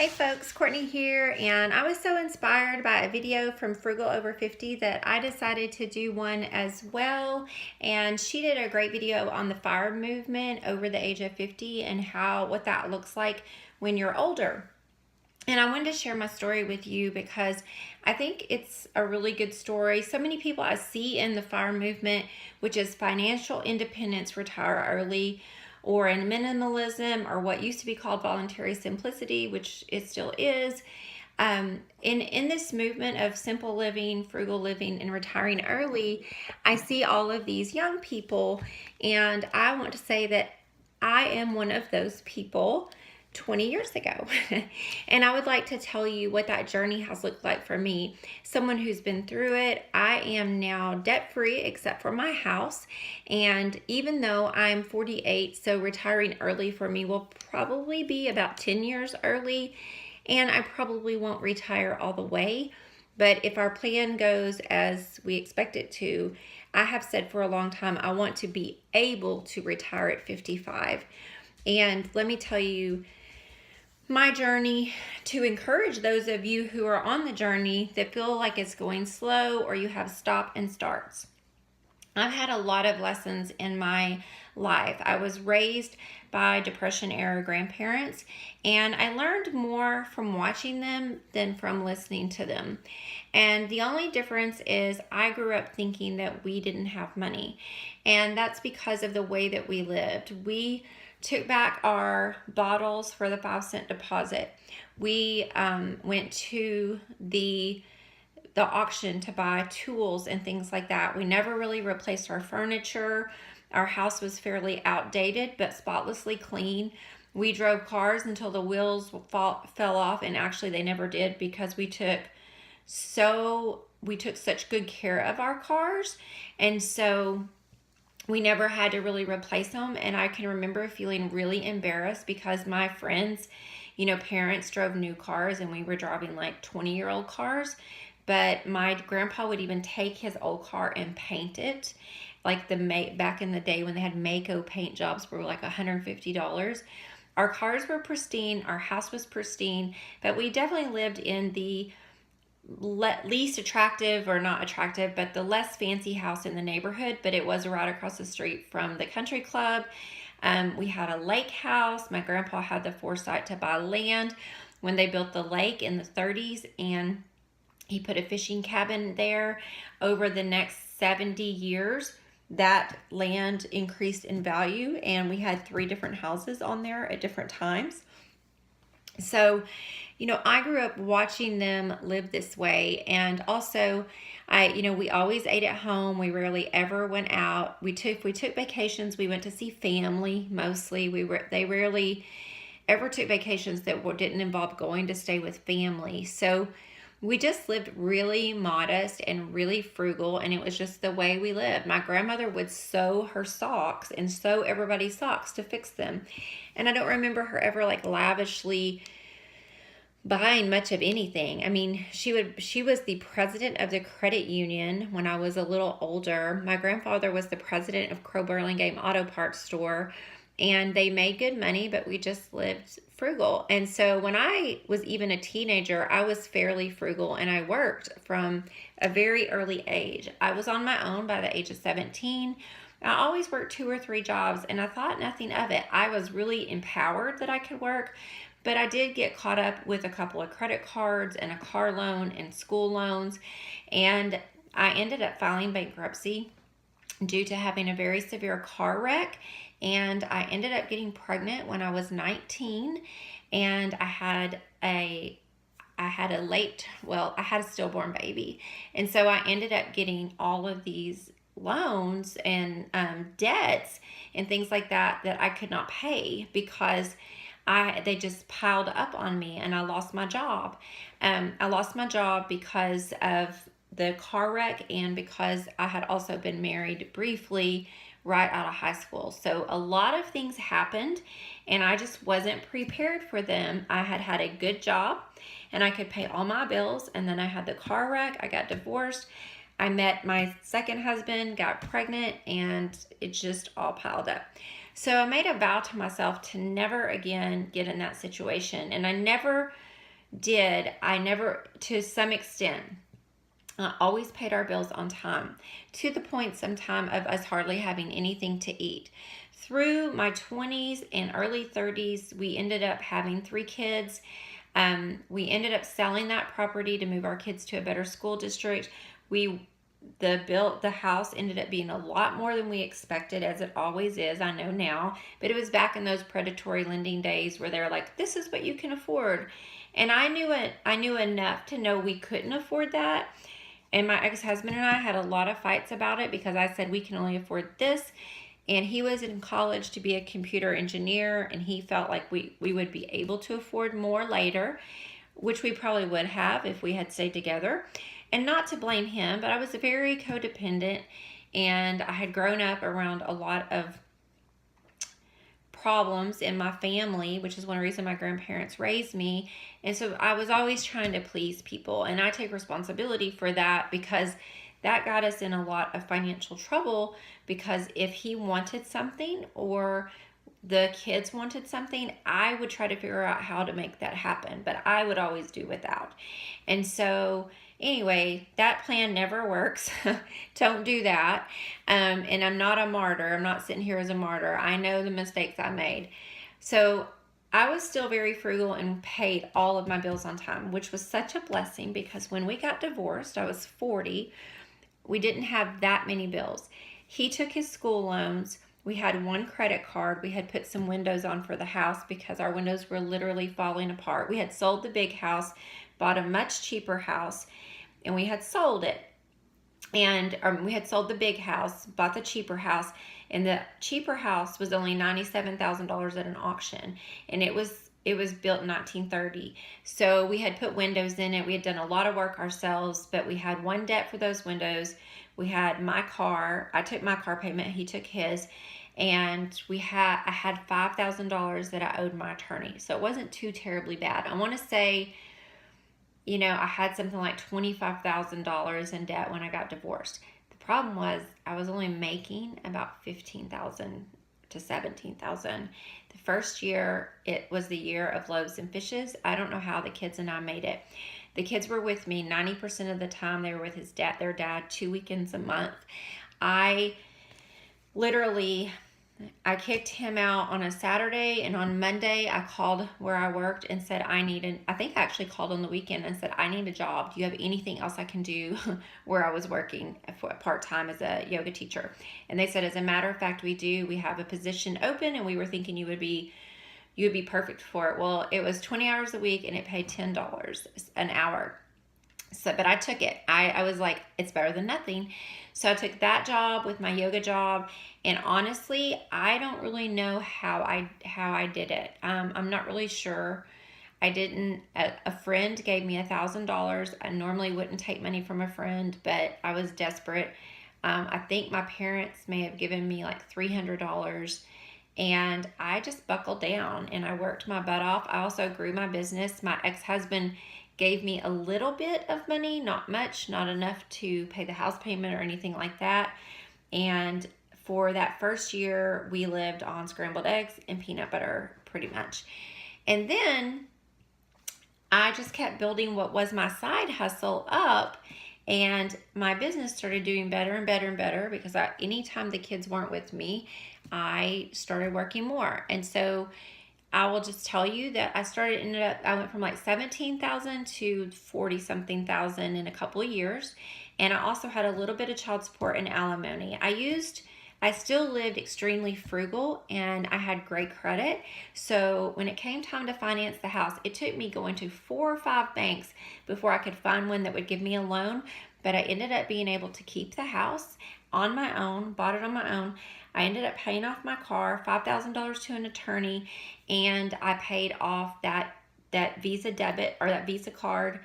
Hey folks, Courtney here, and I was so inspired by a video from Frugal Over 50 that I decided to do one as well. And she did a great video on the FIRE movement over the age of 50 and what that looks like when you're older. And I wanted to share my story with you because I think it's a really good story. So many people I see in the FIRE movement, which is financial independence, retire early, or in minimalism, or what used to be called voluntary simplicity, which it still is. In this movement of simple living, frugal living, and retiring early, I see all of these young people, and I want to say that I am one of those people 20 years ago. And I would like to tell you what that journey has looked like for me. Someone who's been through it. I am now debt-free except for my house. And even though I'm 48, so retiring early for me will probably be about 10 years early. And I probably won't retire all the way. But if our plan goes as we expect it to, I have said for a long time, I want to be able to retire at 55. And let me tell you, my journey, to encourage those of you who are on the journey that feel like it's going slow or you have stop and starts. I've had a lot of lessons in my life. I was raised by Depression era grandparents, and I learned more from watching them than from listening to them. And the only difference is I grew up thinking that we didn't have money, and that's because of the way that we lived. We took back our bottles for the 5-cent deposit. We went to the auction to buy tools and things like that. We never really replaced our furniture. Our house was fairly outdated but spotlessly clean. We drove cars until the wheels fell off, and actually they never did because we took such good care of our cars, and so we never had to really replace them. And I can remember feeling really embarrassed because my friends, parents drove new cars and we were driving like 20-year-old cars. But my grandpa would even take his old car and paint it. Like back in the day when they had Mako paint jobs were like $150. Our cars were pristine. Our house was pristine. But we definitely lived in the least attractive, or not attractive, but the less fancy house in the neighborhood. But it was right across the street from the country club. We had a lake house. My grandpa had the foresight to buy land when they built the lake in the 30s, and he put a fishing cabin there. Over the next 70 years, that land increased in value, and we had 3 different houses on there at different times. So, I grew up watching them live this way. And also, we always ate at home. We rarely ever went out. If we took vacations, we went to see family mostly. They rarely ever took vacations that didn't involve going to stay with family. So we just lived really modest and really frugal, and it was just the way we lived. My grandmother would sew her socks and sew everybody's socks to fix them. And I don't remember her ever lavishly buying much of anything. I mean, she was the president of the credit union when I was a little older. My grandfather was the president of Crow Burlingame Auto Parts Store, and they made good money, but we just lived frugal. And so when I was even a teenager, I was fairly frugal, and I worked from a very early age. I was on my own by the age of 17. I always worked 2 or 3 jobs, and I thought nothing of it. I was really empowered that I could work, but I did get caught up with a couple of credit cards and a car loan and school loans, and I ended up filing bankruptcy due to having a very severe car wreck. And I ended up getting pregnant when I was 19, and I had a stillborn baby. And so I ended up getting all of these loans and debts and things like that I could not pay because they just piled up on me, and I lost my job. I lost my job because of the car wreck, and because I had also been married briefly right out of high school. So a lot of things happened, and I just wasn't prepared for them. I had a good job, and I could pay all my bills, and then I had the car wreck. I got divorced. I met my second husband, got pregnant, and it just all piled up. So I made a vow to myself to never again get in that situation. And I never did. I never, to some extent, always paid our bills on time, to the point sometime of us hardly having anything to eat. Through my 20s and early 30s, we ended up having 3 kids. We ended up selling that property to move our kids to a better school district. The house ended up being a lot more than we expected, as it always is, I know now, but it was back in those predatory lending days where they're like, this is what you can afford. And I knew enough to know we couldn't afford that. And my ex-husband and I had a lot of fights about it because I said we can only afford this. And he was in college to be a computer engineer, and he felt like we would be able to afford more later, which we probably would have if we had stayed together. And not to blame him, but I was very codependent, and I had grown up around a lot of problems in my family, which is one reason my grandparents raised me. And so I was always trying to please people, and I take responsibility for that because that got us in a lot of financial trouble. Because if he wanted something or the kids wanted something, I would try to figure out how to make that happen, but I would always do without. And so anyway, that plan never works. Don't do that. And I'm not a martyr. I'm not sitting here as a martyr. I know the mistakes I made. So I was still very frugal and paid all of my bills on time, which was such a blessing because when we got divorced, I was 40. We didn't have that many bills. He took his school loans. We had one credit card. We had put some windows on for the house because our windows were literally falling apart. We had sold the big house, bought a much cheaper house, and we had sold it. And we had sold the big house, bought the cheaper house, and the cheaper house was only $97,000 at an auction, and it was built in 1930. So we had put windows in it. We had done a lot of work ourselves, but we had one debt for those windows. We had my car. I took my car payment. He took his. And I had $5,000 that I owed my attorney. So it wasn't too terribly bad. I want to say, I had something like $25,000 in debt when I got divorced. The problem was I was only making about $15,000 to $17,000. The first year, it was the year of loaves and fishes. I don't know how the kids and I made it. The kids were with me 90% of the time. They were with their dad 2 weekends a month. I kicked him out on a Saturday, and on Monday I called where I worked and said I think I actually called on the weekend and said, I need a job. Do you have anything else I can do where I was working for part-time as a yoga teacher? And they said, as a matter of fact, we do. We have a position open, and we were thinking you would be perfect for it. Well, it was 20 hours a week, and it paid $10 an hour. So, but I took it. I was like, it's better than nothing. So I took that job with my yoga job, and honestly, I don't really know how I did it. I'm not really sure. I didn't. A friend gave me $1,000. I normally wouldn't take money from a friend, but I was desperate. I think my parents may have given me like $300, and I just buckled down and I worked my butt off. I also grew my business. My ex-husband gave me a little bit of money, not much, not enough to pay the house payment or anything like that. And for that first year, we lived on scrambled eggs and peanut butter pretty much. And then I just kept building what was my side hustle up, and my business started doing better and better and better because anytime the kids weren't with me, I started working more. And so I will just tell you that I went from like 17,000 to 40 something thousand in a couple of years. And I also had a little bit of child support and alimony. I still lived extremely frugal, and I had great credit. So when it came time to finance the house, it took me going to 4 or 5 banks before I could find one that would give me a loan. But I ended up being able to keep the house on my own, bought it on my own. I ended up paying off my car, $5,000 to an attorney, and I paid off that Visa debit or that Visa card,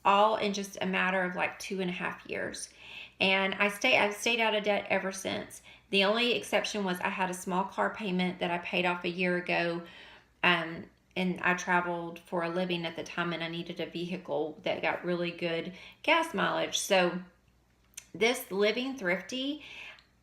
all in just a matter of like 2.5 years. And I've stayed out of debt ever since. The only exception was I had a small car payment that I paid off a year ago, and I traveled for a living at the time, and I needed a vehicle that got really good gas mileage. So this living thrifty,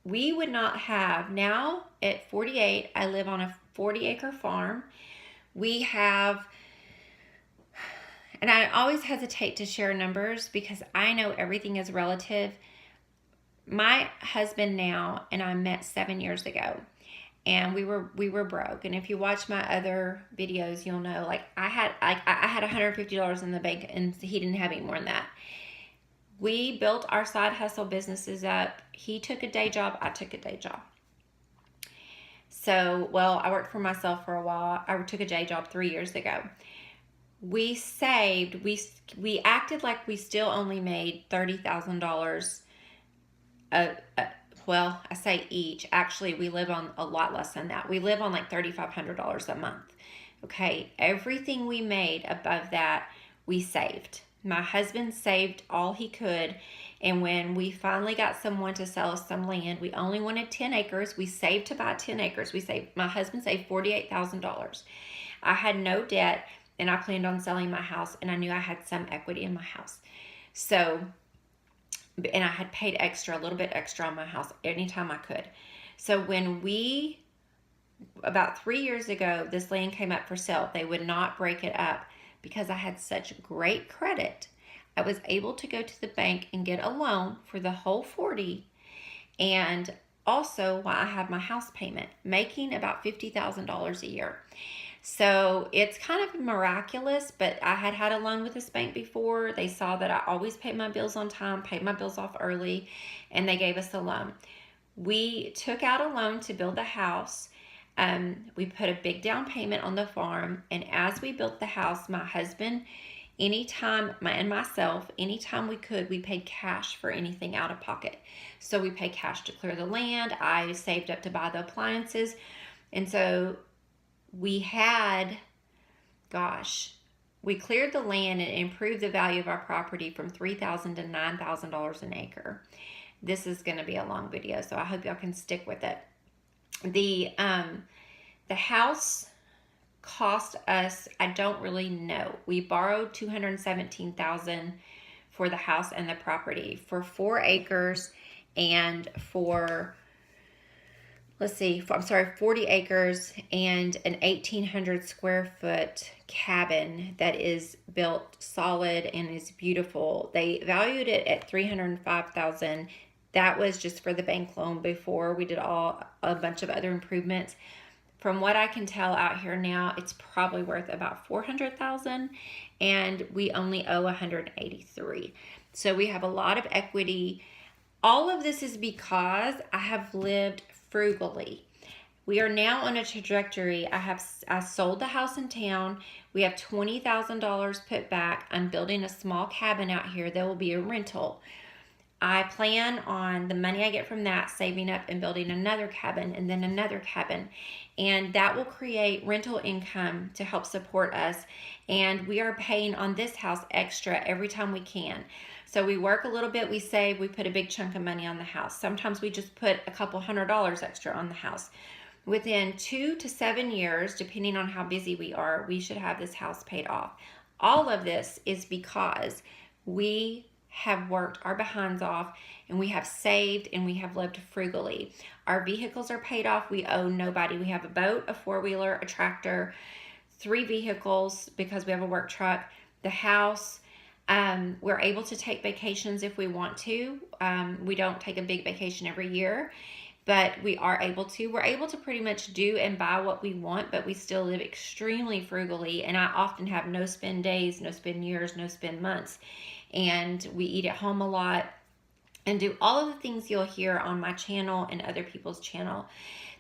we would not have, now at 48, I live on a 40-acre farm. We have, and I always hesitate to share numbers because I know everything is relative. My husband now and I met 7 years ago, and we were broke. And if you watch my other videos, you'll know, like, I had $150 in the bank, and he didn't have any more than that. We built our side hustle businesses up. He took a day job, I took a day job. So, well, I worked for myself for a while. I took a day job 3 years ago. We saved, we acted like we still only made $30,000. Well, I say each. Actually, we live on a lot less than that. We live on like $3,500 a month. Okay, everything we made above that, we saved. My husband saved all he could, and when we finally got someone to sell us some land, we only wanted 10 acres. We saved to buy 10 acres. My husband saved $48,000. I had no debt, and I planned on selling my house, and I knew I had some equity in my house. So, and I had paid a little bit extra on my house anytime I could. So when about 3 years ago, this land came up for sale, they would not break it up because I had such great credit. I was able to go to the bank and get a loan for the whole 40, and also while I have my house payment, making about $50,000 a year. So it's kind of miraculous, but I had a loan with this bank before. They saw that I always paid my bills on time, paid my bills off early, and they gave us a loan. We took out a loan to build the house. We put a big down payment on the farm, and as we built the house, my husband, and myself, anytime we could, we paid cash for anything out of pocket. So we paid cash to clear the land. I saved up to buy the appliances, and so we cleared the land and improved the value of our property from $3,000 to $9,000 an acre. This is going to be a long video, so I hope y'all can stick with it. The house cost us, I don't really know. We borrowed $217,000 for the house and the property for 4 acres and 40 acres and an 1,800 square foot cabin that is built solid and is beautiful. They valued it at $305,000. That was just for the bank loan before we did a bunch of other improvements. From what I can tell out here now, it's probably worth about $400,000, and we only owe $183,000. So we have a lot of equity. All of this is because I have lived frugally. We are now on a trajectory. I sold the house in town. We have $20,000 put back. I'm building a small cabin out here. There will be a rental. I plan on the money I get from that saving up and building another cabin and then another cabin. And that will create rental income to help support us. And we are paying on this house extra every time we can. So we work a little bit, we save, we put a big chunk of money on the house. Sometimes we just put a couple $100 extra on the house. Within 2 to 7 years, depending on how busy we are, we should have this house paid off. All of this is because we have worked our behinds off, and we have saved, and we have lived frugally. Our vehicles are paid off. We owe nobody. We have a boat, a four-wheeler, a tractor, 3 vehicles because we have a work truck, the house. We're able to take vacations if we want to. We don't take a big vacation every year, but we are able to. We're able to pretty much do and buy what we want, but we still live extremely frugally, and I often have no spend days, no spend years, no spend months. And we eat at home a lot and do all of the things you'll hear on my channel and other people's channel.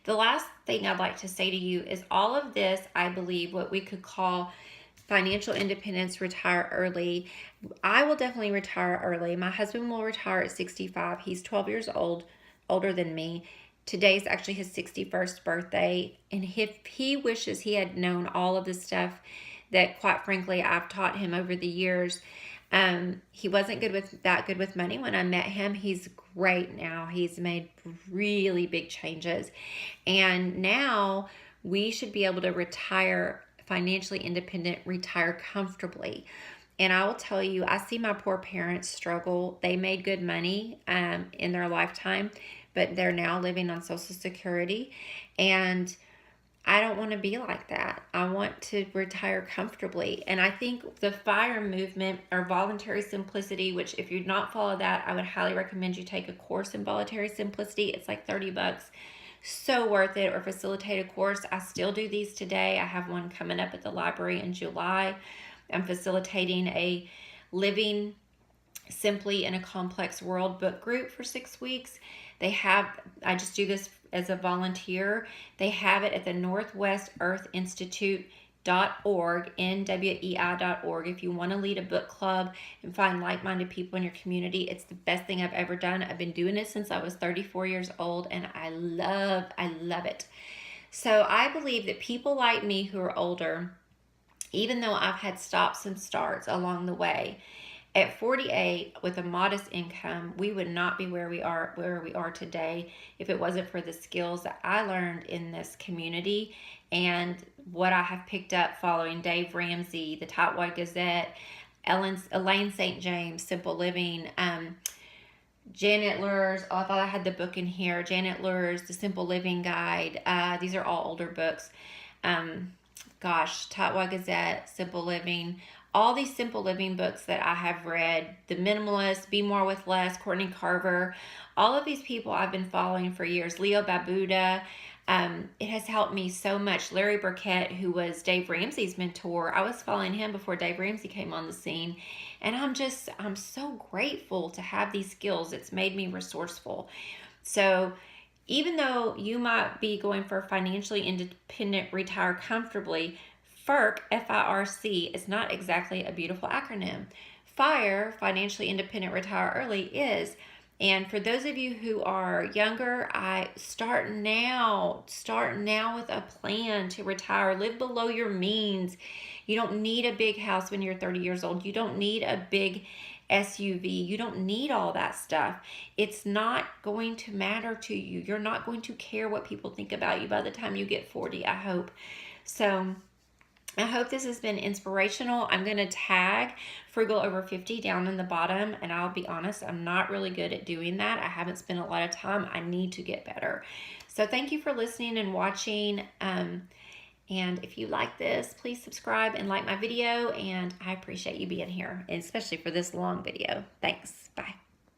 The last thing I'd like to say to you is all of this, I believe, what we could call financial independence, retire early. I will definitely retire early. My husband will retire at 65. He's 12 years older than me. Today's actually his 61st birthday. And if he wishes he had known all of the stuff that, quite frankly, I've taught him over the years. He wasn't that good with money when I met him. He's great now. He's made really big changes. And now we should be able to retire financially independent, retire comfortably. And I will tell you, I see my poor parents struggle. They made good money in their lifetime, but they're now living on Social Security. And I don't want to be like that. I want to retire comfortably. And I think the FIRE movement, or voluntary simplicity, which if you've not followed that, I would highly recommend you take a course in voluntary simplicity. It's like $30. So worth it. Or facilitate a course. I still do these today. I have one coming up at the library in July. I'm facilitating a living simply in a complex world book group for 6 weeks. I just do this as a volunteer. They have it at the Northwest Earth Institute.org, nwei.org. If you want to lead a book club and find like-minded people in your community, it's the best thing I've ever done. I've been doing it since I was 34 years old, and I love it. So I believe that people like me who are older, even though I've had stops and starts along the way, at 48, with a modest income, we would not be where we are today if it wasn't for the skills that I learned in this community and what I have picked up following Dave Ramsey, the Tightwad Gazette, Elaine St. James, Simple Living, Janet Lure's. Oh, I thought I had the book in here. Janet Lure's The Simple Living Guide. These are all older books. Tightwad Gazette, Simple Living. All these Simple Living books that I have read, The Minimalist, Be More with Less, Courtney Carver, all of these people I've been following for years. Leo Babuda, it has helped me so much. Larry Burkett, who was Dave Ramsey's mentor, I was following him before Dave Ramsey came on the scene. And I'm so grateful to have these skills. It's made me resourceful. So even though you might be going for financially independent, retire comfortably, FIRC, F-I-R-C, is not exactly a beautiful acronym. FIRE, Financially Independent Retire Early, is. And for those of you who are younger, I start now with a plan to retire. Live below your means. You don't need a big house when you're 30 years old. You don't need a big SUV. You don't need all that stuff. It's not going to matter to you. You're not going to care what people think about you by the time you get 40, I hope. So I hope this has been inspirational. I'm going to tag Frugal Over 50 down in the bottom, and I'll be honest, I'm not really good at doing that. I haven't spent a lot of time. I need to get better. So thank you for listening and watching. And if you like this, please subscribe and like my video, and I appreciate you being here, especially for this long video. Thanks. Bye.